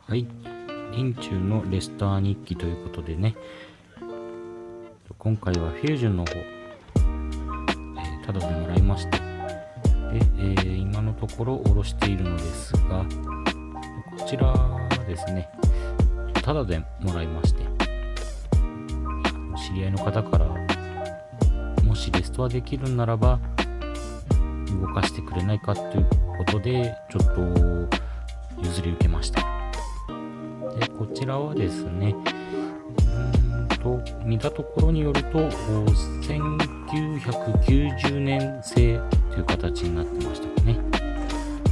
はい、林中のレスター日記ということでね、今回はフュージョンの方、ただでもらいまして、で、今のところ下ろしているのですが、こちらですね、ただでもらいまして、知り合いの方から、もしレストアできるならば、動かしてくれないかということで、ちょっと譲り受けました。で、こちらはですね、見たところによると、1990年製という形になってましたね。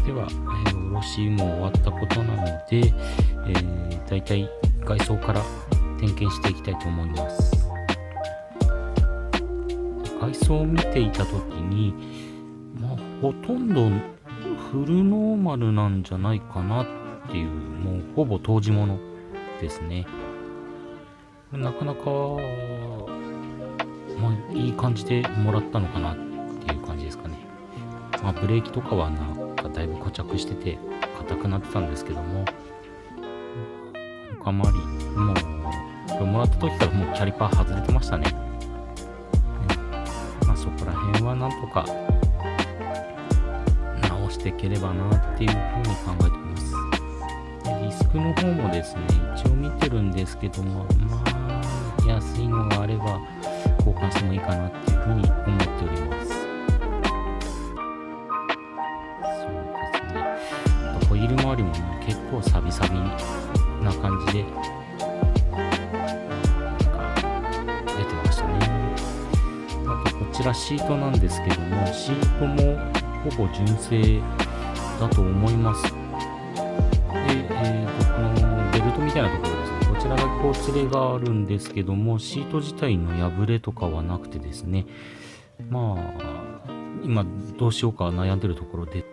では、卸も終わったことなので、だいたい外装から点検していきたいと思います。外装を見ていたときに、ほとんどフルノーマルなんじゃないかなっていう、もうほぼ当時物ですね。なかなか、いい感じでもらったのかなっていう感じですかね。ブレーキとかはなんかだいぶ固着してて硬くなってたんですけども、あまりもうこれもらった時からもうキャリパー外れてましたね。そこら辺はなんとか直していければなっていうふうに考えています。でディスクの方もですね、一応見てるんですけども、安いのがあれば交換してもいいかなっていうふうに思っております。そうですね。ホイール周りも結構サビサビな感じで出てましたね。あとこちらシートなんですけども、シートもほぼ純正だと思います。で、このベルトみたいなところですね、こちらだけこうツレがあるんですけども、シート自体の破れとかはなくてですね、今どうしようか悩んでるところで、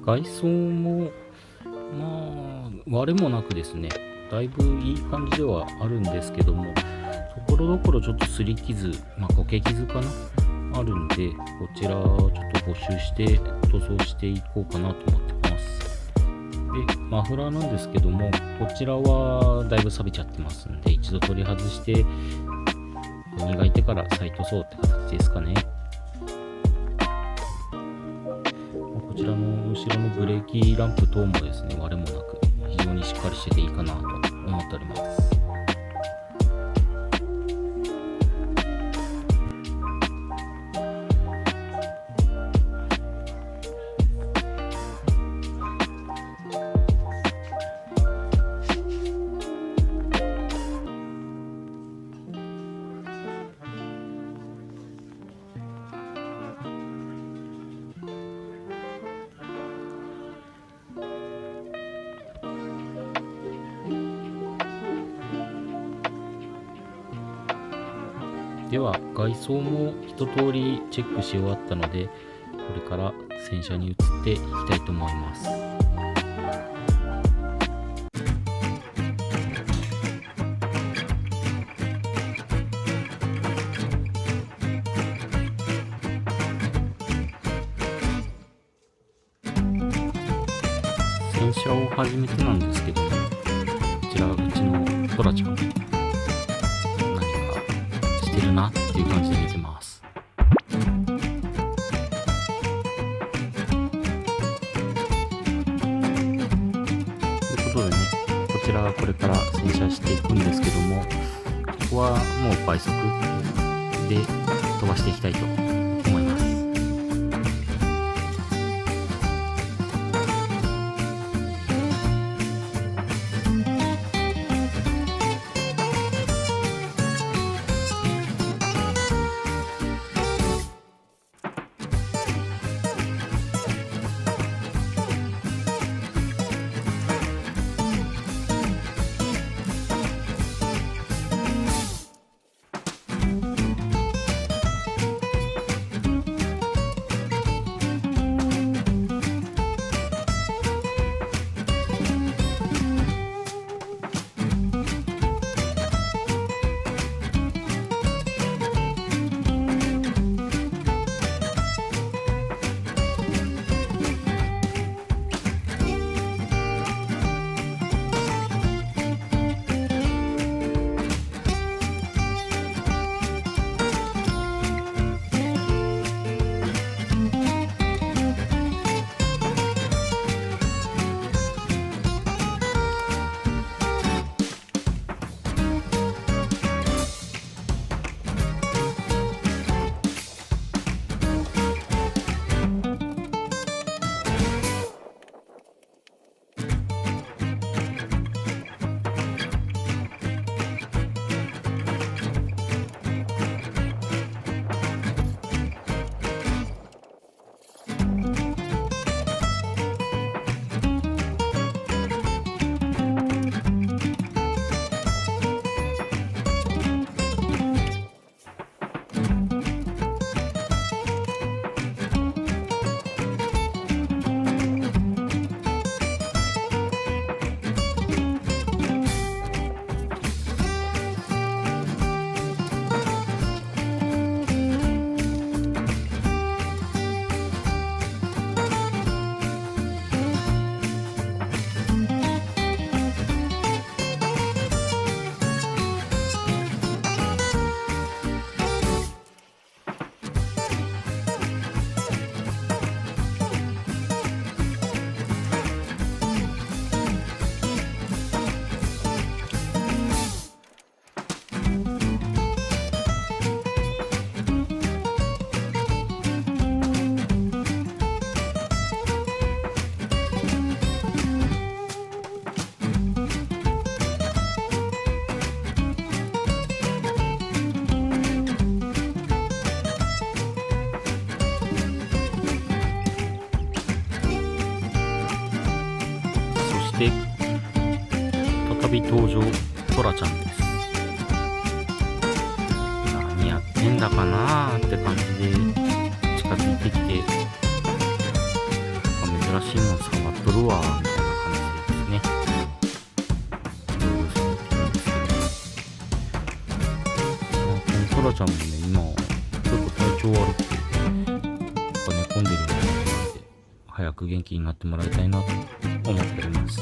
外装も割れもなくですね、だいぶいい感じではあるんですけども、ところどころちょっと擦り傷、苔傷かなあるんで、こちらちょっと補修して塗装していこうかなと思ってます。で、マフラーなんですけども、こちらはだいぶ錆びちゃってますんで、一度取り外して磨いてから再塗装って形ですかね。こちらの後ろのブレーキランプ等もですね、割れもなく非常にしっかりしてていいかなと思っております。では外装も一通りチェックし終わったので、これから洗車に移っていきたいと思います。洗車を始めてなんですけど、こちらうちのトラちゃんしてるなっていう感じで見てます。ということでね、こちらこれから洗車していくんですけども、ここはもう倍速で飛ばしていきたいと思います。して再び登場、トラちゃんです。何やってんだかなーって感じで近づいてきて、珍しいもん触っとるわーみたいな感じですね。いろいろ触ってるんですけど、このトラちゃんもね、今ちょっと体調悪くて寝込んでるので、早く元気になってもらいたいなと思っております。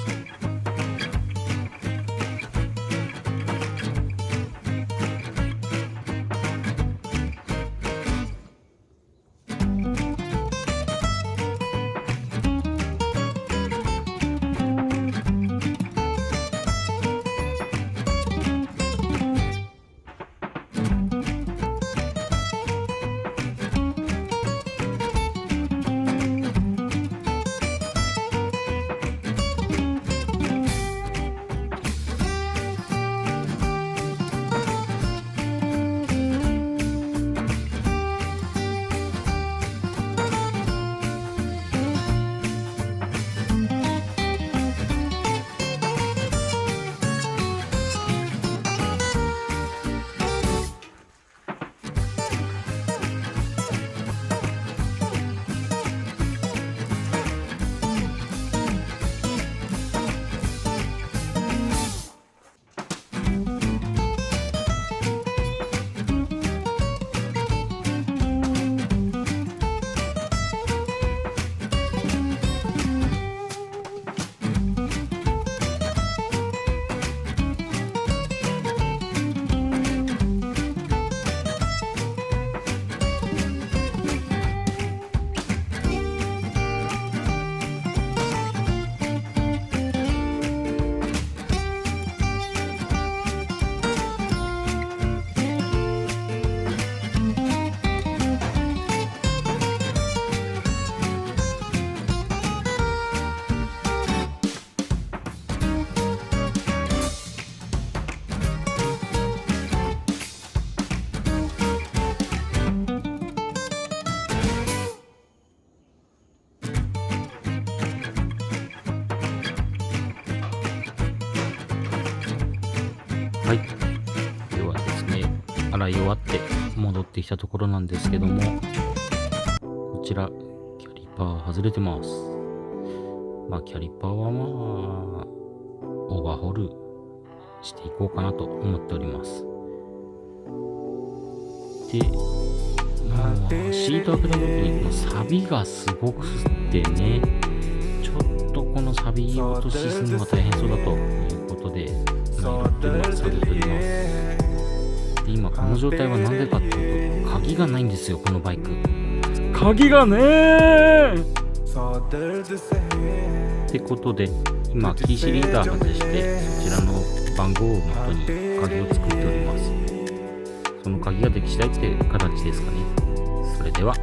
はい。ではですね、洗い終わって戻ってきたところなんですけども、こちら、キャリパー外れてます。キャリパーはオーバーホールしていこうかなと思っております。で、シート開けた時にサビがすごくてね、ちょっとこのサビ落としするのが大変そうだということで、探っております。で、今この状態は何でかっていうと、鍵がないんですよ、このバイク。鍵がねーってことで、今キーシリーダー外して、そちらの番号をもとに鍵を作っております。その鍵ができ次第っていう形ですかね。それでは。